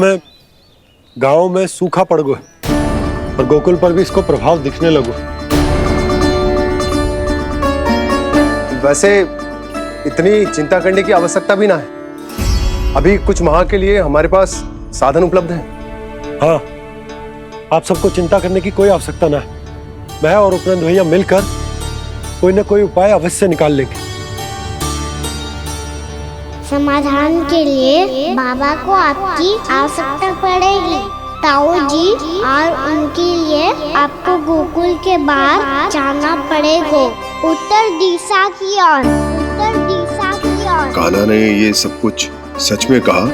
में गांव में सूखा पड़ गया और गोकुल पर भी इसको प्रभाव दिखने लगो। वैसे इतनी चिंता करने की आवश्यकता भी ना है। अभी कुछ माह के लिए हमारे पास साधन उपलब्ध है। हाँ, आप सबको चिंता करने की कोई आवश्यकता ना है। मैं और उपनंद भैया मिलकर कोई ना कोई उपाय अवश्य निकाल लेंगे। समाधान के लिए बाबा को आपकी आवश्यकता पड़ेगी। ताऊ जी और उनके लिए आपको गोकुल के बाहर जाना पड़ेगा, उत्तर दिशा की ओर, उत्तर दिशा की ओर। कान्हा ने ये सब कुछ सच में कहा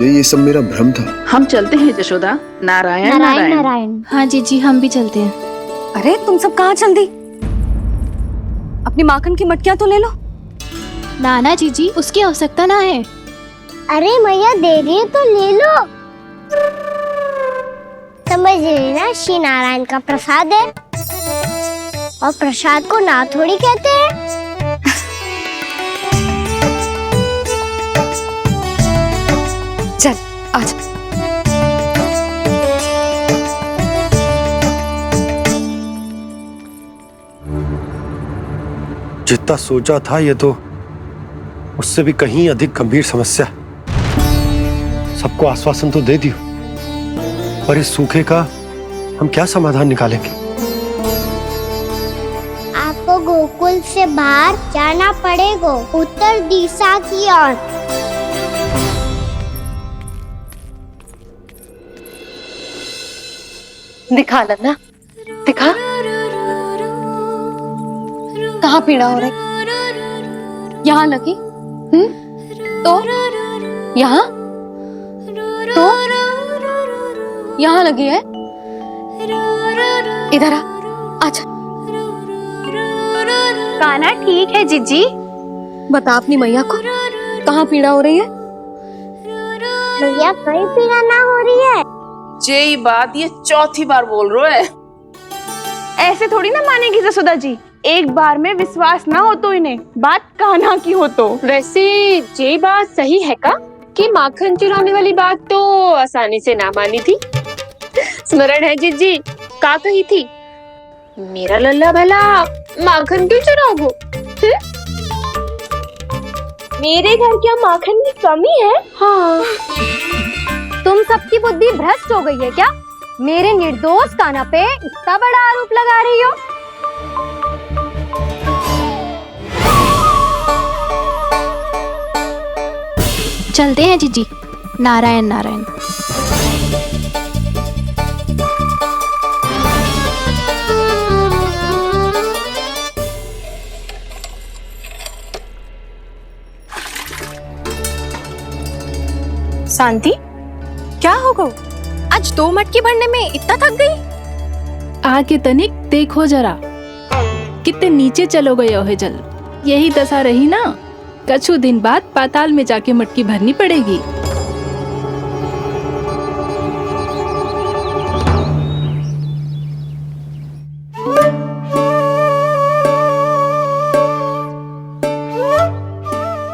या ये सब मेरा भ्रम था? हम चलते हैं जशोदा। नारायण नारायण नारायण। हाँ जीजी, हम भी चलते हैं। अरे तुम सब कहाँ चल दी? अपनी माखन की मटकियाँ तो ले लो। नाना जीजी, उसकी आवश्यकता ना है। अरे मैया दे रही है तो ले लो। समझ लेना, श्री नारायण का प्रसाद है और प्रसाद को ना थोड़ी कहते हैं। चल आज। जितना सोचा था ये तो उससे भी कहीं अधिक गंभीर समस्या। सबको आश्वासन तो दे दियो, पर इस सूखे का हम क्या समाधान निकालेंगे? आपको गोकुल से बाहर जाना पड़ेगा, उत्तर दिशा की ओर। दिखा लन्ना, दिखा। कहाँ पीड़ा हो रही? यहाँ लगी? तो यहाँ? तो यहाँ लगी है? इधर आ, आजा। कान्हा ठीक है जीजी। बता अपनी मैया को कहाँ पीड़ा हो रही है? भैया कहीं पीड़ा ना हो रही है। यही बात ये चौथी बार बोल रहे है। ऐसे थोड़ी ना मानेगी जसोदा जी। एक बार में विश्वास ना हो तो इन्हें बात कान्हा की हो तो। वैसे ये बात सही है का कि माखन चुराने वाली बात तो आसानी से ना मानी थी। स्मरण है जीजी का कही थी, मेरा लल्ला भला माखन क्यों चुराओगो? मेरे घर क्या माखन की कमी है? हाँ, तुम सबकी बुद्धि भ्रष्ट हो गई है क्या? मेरे निर्दोष कान्हा पे इतना बड़ा आरोप लगा रही हो? चलते हैं जीजी। नारायण नारायण। शांति, क्या होगा? आज 2 मटकी भरने में इतना थक गई? आके तनिक देखो जरा, कितने नीचे चलो गए हो जल। यही दशा रही ना, कछु दिन बाद पाताल में जाके मटकी भरनी पड़ेगी।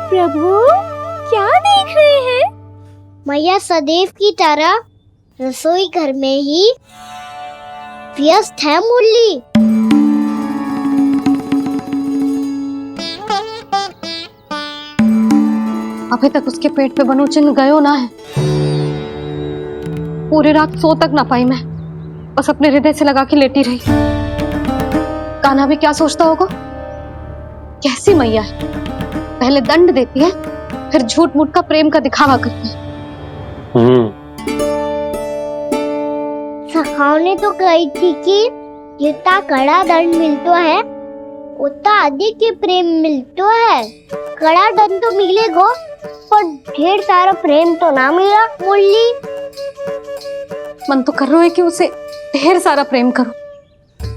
प्रभु क्या देख रहे हैं? मैया सदैव की तरह रसोई घर में ही व्यस्त है मुरली। अभी तक उसके पेट पे बनो चिन्ह गयो ना है। पूरी रात सो तक ना पाई मैं, बस अपने हृदय से लगा के लेटी रही। कान्हा भी क्या सोचता होगा? कैसी मैया है, पहले दंड देती है फिर झूठ मूठ का प्रेम का दिखावा करती है। सखाओ ने तो कही थी कि जितना कड़ा दंड मिलतो है उतना अधिक ही प्रेम मिलतो है। कड़ा दंड तो मिलेगा पर ढेर सारा प्रेम तो ना मिला मुरली। मन तो कर रहा है कि उसे ढेर सारा प्रेम करूं,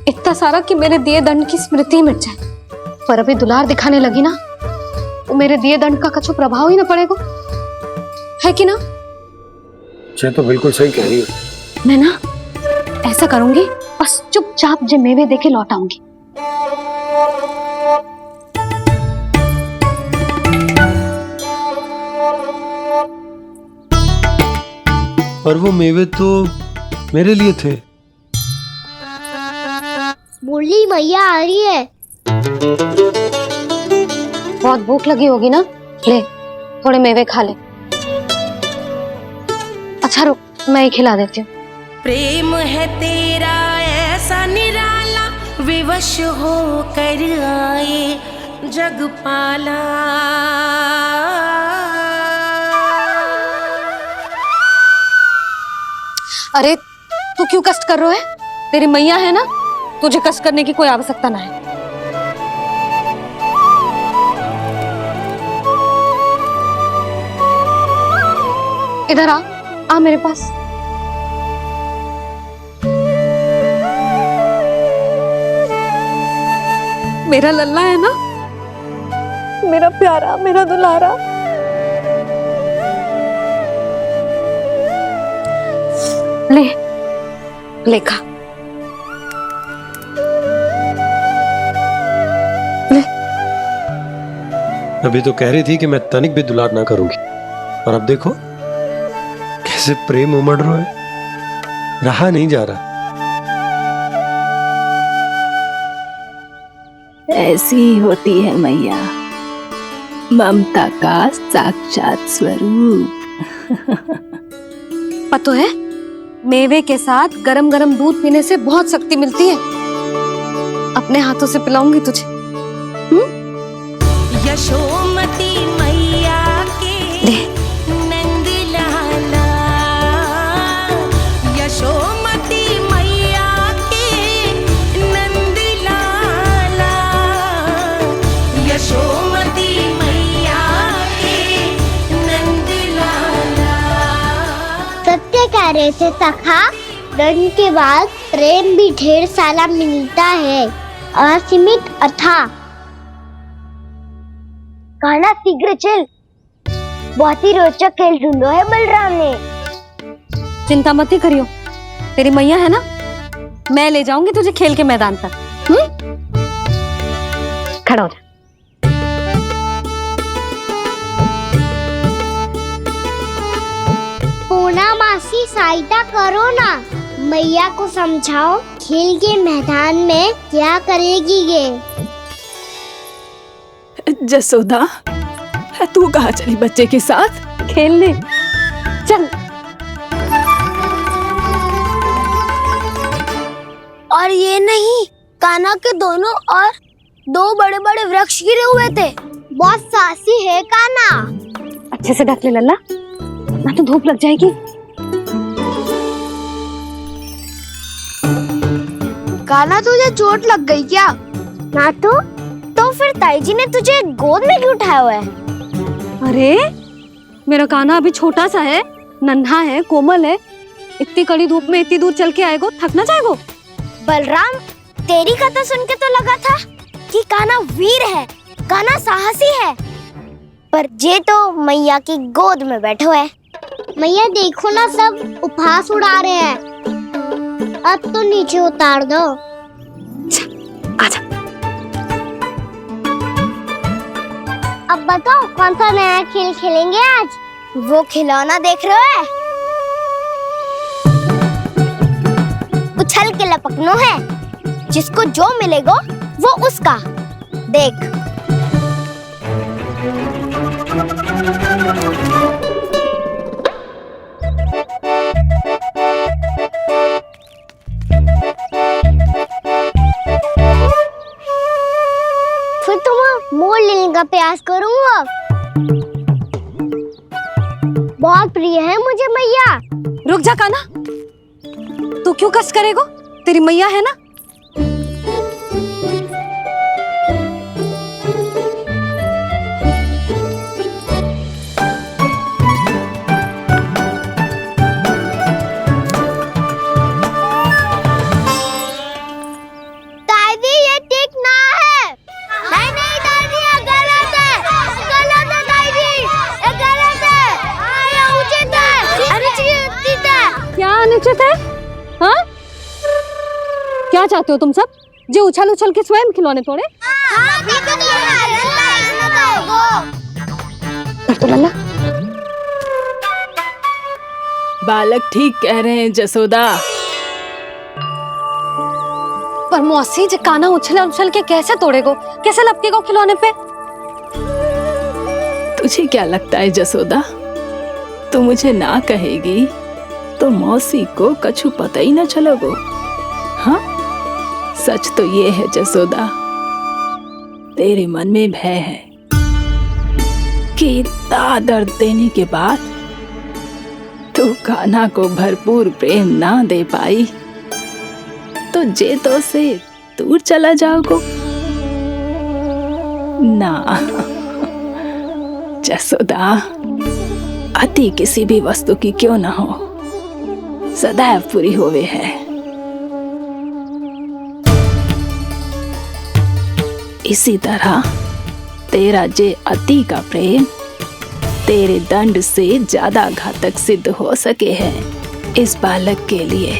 इतना सारा कि मेरे दिए दंड की स्मृति मिट जाए। पर अभी दुलार दिखाने लगी ना, वो मेरे दिए दंड का कछु प्रभाव ही ना पड़ेगा, है कि ना? ये तो बिल्कुल सही कह रही हो। मैं ना ऐसा करूंगी, बस चुपचाप जे मेवे देके लौट आऊंगी। और वो मेवे तो मेरे लिए थे। बोली मैया आ रही है। बहुत भूख लगी होगी ना, ले थोड़े मेवे खा ले। अच्छा रुक, मैं ही खिला देती हूँ। प्रेम है तेरा ऐसा निराला, विवश हो कर आए जग पाला। अरे तू क्यों कष्ट कर रहा है? तेरी मैया है ना, तुझे कष्ट करने की कोई आवश्यकता ना है। इधर आ मेरे पास। मेरा लल्ला है ना, मेरा प्यारा, मेरा दुलारा। ले खा। अभी तो कह रही थी कि मैं तनिक भी दुलार ना करूंगी, और अब देखो कैसे प्रेम उमड़ रहा है, रहा नहीं जा रहा। ऐसी ही होती है मैया, ममता का साक्षात स्वरूप। पता है, मेवे के साथ गरम गरम दूध पीने से बहुत शक्ति मिलती है। अपने हाथों से पिलाऊंगी तुझे। यशोमती मैया के नंद लाला, यशोमती मैया के नंद लाला, यशोमती मैया के नंद लाला। सत्य कह रहे थे सखा, दंड के बाद प्रेम भी ढेर सारा मिलता है, असीमित अथाह। गाना शीघ्र चल, बहुत ही रोचक खेल ढूंढो है बलराम ने। चिंता मत ही करियो, तेरी मैया है ना, मैं ले जाऊंगी तुझे खेल के मैदान तक। खड़ा हो जा। पूना मासी सहायता करो ना, मैया को समझाओ खेल के मैदान में क्या करेगी ये। जसोदा, तू कहाँ चली बच्चे के साथ? खेलने चल। और ये नहीं, कान्हा के दोनों और दो बड़े बड़े वृक्ष गिरे हुए थे। बहुत साहसी है कान्हा। अच्छे से ढक ले लल्ला, ना तो धूप लग जाएगी। कान्हा तुझे चोट लग गई क्या? ना तो फिर ताई जी ने तुझे गोद में क्यों उठाया हुआ है? अरे मेरा कान्हा अभी छोटा सा है, नन्हा है, कोमल है। इतनी कड़ी धूप में इतनी दूर चल के आएगो, थक ना जाएगो। बलराम, तेरी कथा सुन के तो लगा था कि कान्हा वीर है, कान्हा साहसी है, पर ये तो मैया की गोद में बैठो है। मैया देखो ना, सब उपहास उड़ा रहे हैं। अब तो नीचे उतार दो। आजा। अब बताओ कौन सा नया खेल खेलेंगे आज? वो खिलौना देख रहे हो? उछल के लपकनो है, जिसको जो मिलेगा वो उसका। देख। फिर तुम मोड़ लेने का प्रयास करूंगा। बहुत प्रिय है मुझे मैया। रुक जा कान्हा, तू क्यों कष्ट करेगो? तेरी मैया है ना। दादी ये ठीक ना है। नहीं नहीं दादी, ये गलत है, गलत है दादी, ये गलत है, ये उचित है, अनुचित है। क्या अनुचित है? हाँ? क्या चाहते हो तुम सब? जो उछल उछल के स्वयं खिलौने तोड़े? हाँ, भी तो तो लल्ला, बालक ठीक कह रहे हैं जसोदा। पर मौसी जे कान्हा उछल उछल के कैसे तोड़ेगो, कैसे लपकेगो खिलौने पे? तुझे क्या लगता है जसोदा, तू मुझे ना कहेगी तो मौसी को कछु पता ही ना चलोगो? हाँ, सच तो ये है जसोदा, तेरे मन में भय है कि इतना दर्द देने के बाद तू कान्हा को भरपूर प्रेम ना दे पाई तो जेतो से दूर चला जाओगो ना। जसोदा, अति किसी भी वस्तु की क्यों ना हो, सदैव पूरी होवे है। इसी तरह तेरा जे अति का प्रेम तेरे दंड से ज्यादा घातक सिद्ध हो सके है इस बालक के लिए।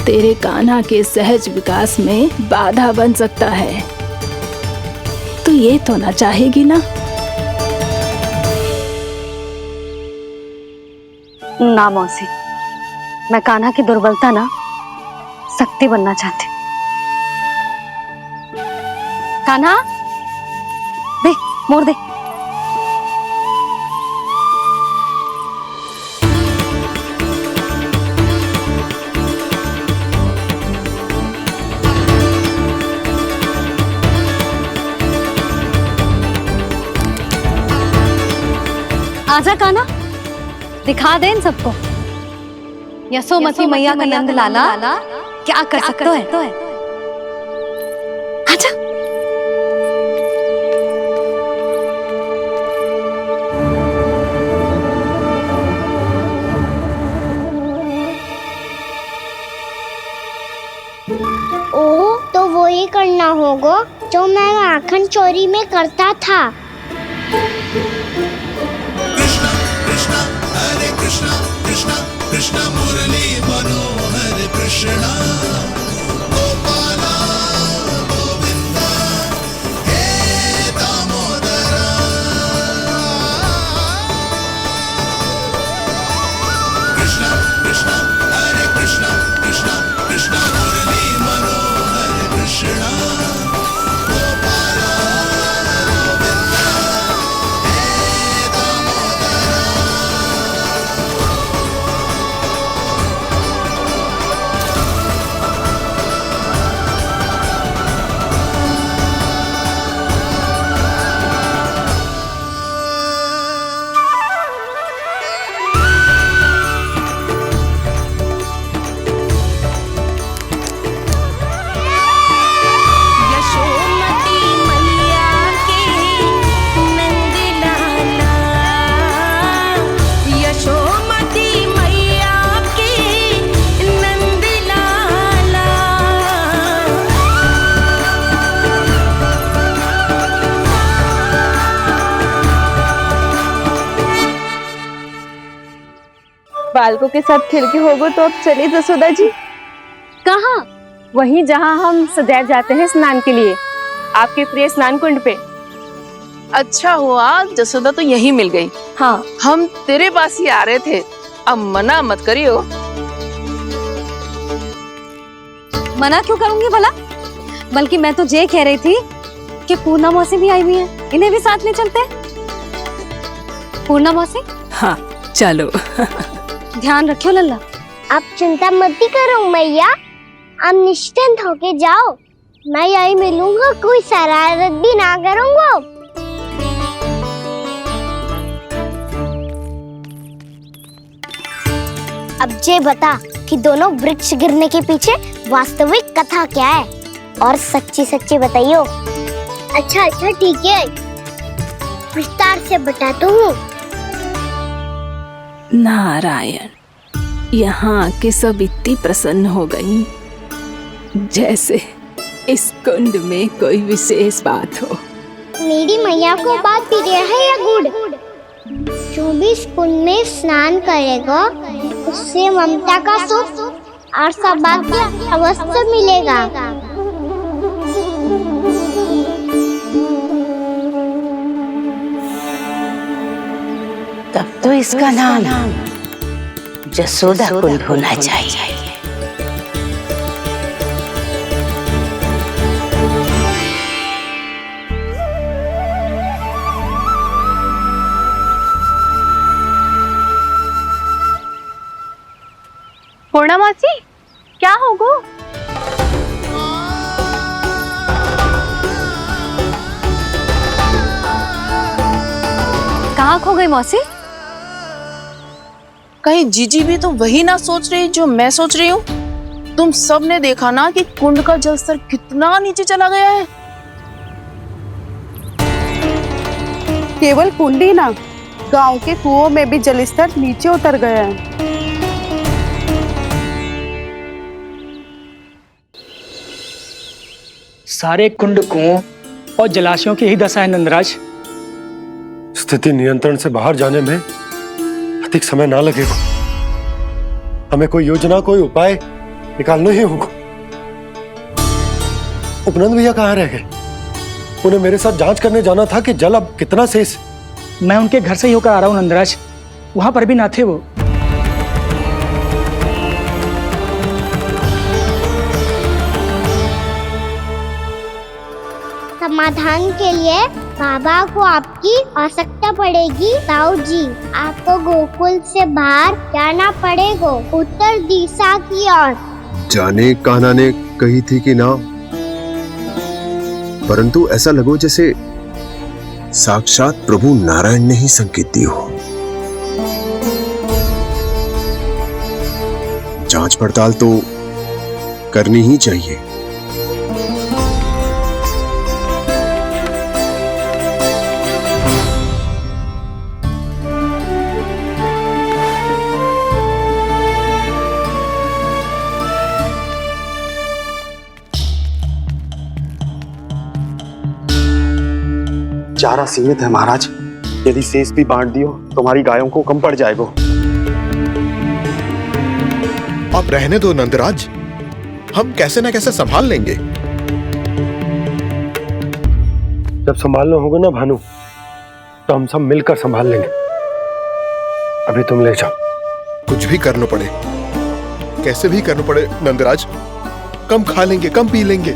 तेरे कान्हा के सहज विकास में बाधा बन सकता है। तू ये तो ना चाहेगी ना? ना मौसी, मैं कान्हा की दुर्बलता ना शक्ति बनना चाहती। कान्हा, दे मोड़ दे। आजा कान्हा, दिखा दे इन सबको यशोमती मैया का नंद लाला क्या कर सकता है। आजा। ओ, तो वो ही करना होगा जो मैं माखन चोरी में करता था। कृष्ण मुरली मनोहर कृष्ण गोपाला गोविंदा हे दामोदरा। कृष्ण कृष्ण हरे कृष्ण कृष्ण कृष्ण मुरली मनोहर कृष्ण गोपाला गोविंदा हे दामोदरा। यशोमती मैया के नंद लाला, यशोमती मैया के नंद लाला। बालकों के साथ खेल के होगो तो अब चले जसोदा जी। कहाँ? वहीं जहाँ हम सदैव जाते हैं स्नान के लिए, आपके प्रिय स्नान कुंड पे। अच्छा हुआ जसोदा तो यहीं मिल गई। हाँ, हम तेरे पास ही आ रहे थे, अब मना मत करियो। मना क्यों करूंगी भला? बल्कि मैं तो ये कह रही थी कि पूर्णा मौसी भी आई हुई है, इन्हें भी साथ ले चलते हैं। पूर्णा मौसी, हाँ चलो। ध्यान रखियो लल्ला। आप चिंता मत करो मैया, आप निश्चिंत होके जाओ, मैं यही मिलूंगा, कोई शरारत भी ना करूंगा। अब ये बता कि दोनों वृक्ष गिरने के पीछे वास्तविक कथा क्या है, और सच्ची सच्ची बताइयो। अच्छा अच्छा ठीक है, विस्तार से बताता हूँ। नारायण, यहाँ के सब इतनी प्रसन्न हो गई जैसे इस कुंड में कोई विशेष बात हो। मेरी मैया को बात प्रिय है या गुड़? जो भी इस कुंड में स्नान करेगा उससे ममता का सुख और सौभाग्य अवश्य मिलेगा। तब तो इसका नाम जसोदा कुंड होना चाहिए। पूर्णा मौसी, क्या होगो? कहाँ खो गई मौसी? कहीं जीजी भी तो वही ना सोच रही जो मैं सोच रही हूँ? तुम सब ने देखा ना कि कुंड का जलस्तर कितना नीचे चला गया है। केवल कुंड ही ना, गांव के कुओं में भी जलस्तर नीचे उतर गया है। सारे कुंड कुओं और जलाशयों की ही दशा है नंदराज। स्थिति नियंत्रण से बाहर जाने में अधिक समय ना लगेगा। हमें कोई योजना, कोई उपाय निकालना ही होगा। उपनंद भैया कहाँ रह गए? उन्हें मेरे साथ जांच करने जाना था कि जल अब कितना शेष। मैं उनके घर से ही होकर आ रहा हूँ नंदराज, वहां पर भी ना थे वो। समाधान के लिए बाबा को आपकी आवश्यकता पड़ेगी। ताऊ जी, आपको गोकुल से बाहर जाना पड़ेगा, उत्तर दिशा की ओर। जाने कान्हा ने कही थी कि ना, परंतु ऐसा लगो जैसे साक्षात प्रभु नारायण ने ही संकेत दी हो। जांच पड़ताल तो करनी ही चाहिए। चारा सीमित है महाराज, यदि शेष भी बांट दियो तो हमारी गायों को कम पड़ जाएगा। आप रहने दो नंदराज, हम कैसे न कैसे संभाल लेंगे। जब संभालना होगा ना भानु, तो हम सब मिलकर संभाल लेंगे। अभी तुम ले जाओ। कुछ भी करना पड़े, कैसे भी करना पड़े नंदराज, कम खा लेंगे, कम पी लेंगे,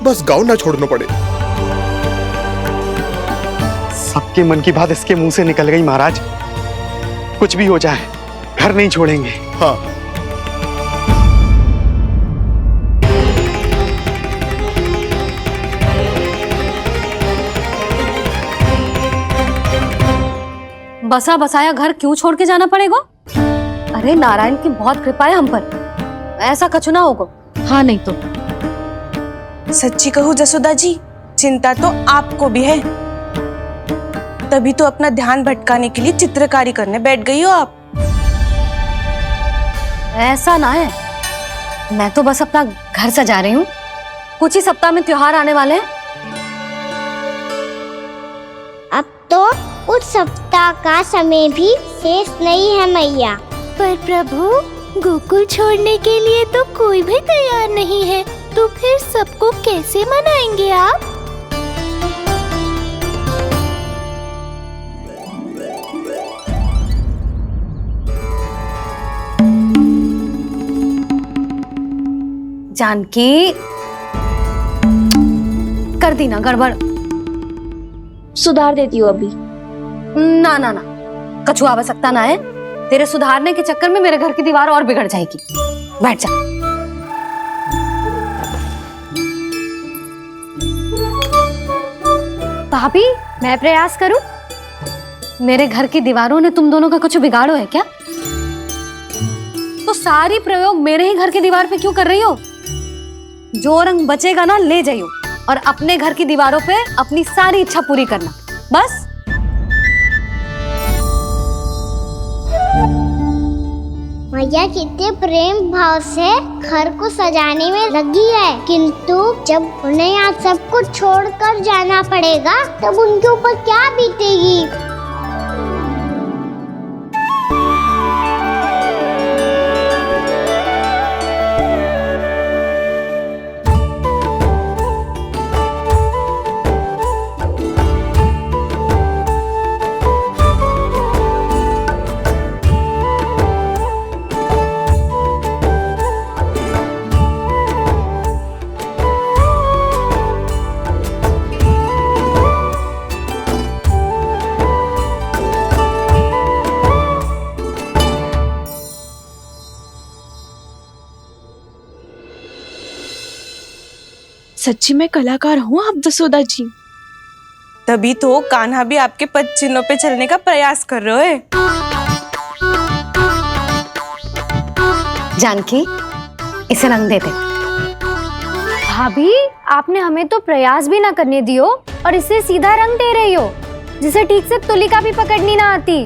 बस गाँव ना छोड़ना पड़े। सबके मन की बात इसके मुंह से निकल गई महाराज। कुछ भी हो जाए, घर नहीं छोड़ेंगे। हाँ, बसा बसाया घर क्यों छोड़ के जाना पड़ेगा? अरे नारायण की बहुत कृपा है हम पर, ऐसा कछु ना होगा। हाँ नहीं तो सच्ची कहूँ जसोदा जी, चिंता तो आपको भी है, तभी तो अपना ध्यान भटकाने के लिए चित्रकारी करने बैठ गई हो आप। ऐसा ना है, मैं तो बस अपना घर सजा रही हूँ। कुछ ही सप्ताह में त्योहार आने वाले हैं। अब तो कुछ सप्ताह का समय भी शेष नहीं है मैया। पर प्रभु, गोकुल छोड़ने के लिए तो कोई भी तैयार नहीं है, तो फिर सबको कैसे मनाएंगे आप? जानकी, कर दी ना गड़बड़। सुधार देती हूँ अभी। ना ना ना, कछु आवश्यकता ना है। तेरे सुधारने के चक्कर में मेरे घर की दीवार और बिगड़ जाएगी। बैठ जा। भाभी, मैं प्रयास करूं? मेरे घर की दीवारों ने तुम दोनों का कुछ बिगाड़ो है क्या? तो सारी प्रयोग मेरे ही घर की दीवार पे क्यों कर रही हो? जो रंग बचेगा ना ले जाइयो, और अपने घर की दीवारों पे अपनी सारी इच्छा पूरी करना, बस। मैया कितने प्रेम भाव से घर को सजाने में लगी है, किंतु जब उन्हें यहाँ सब कुछ छोड़कर जाना पड़ेगा तब उनके ऊपर क्या बीतेगी। सच्ची में कलाकार हूँ आप जसोदा जी। तभी तो कान्हा भी आपके पद चिन्हों पे चलने का प्रयास कर रहे है। जानकी, इसे रंग दे दे। भाभी, आपने हमें तो प्रयास भी ना करने दियो और इसे सीधा रंग दे रही हो, जिसे ठीक से तुलिका भी पकड़नी ना आती।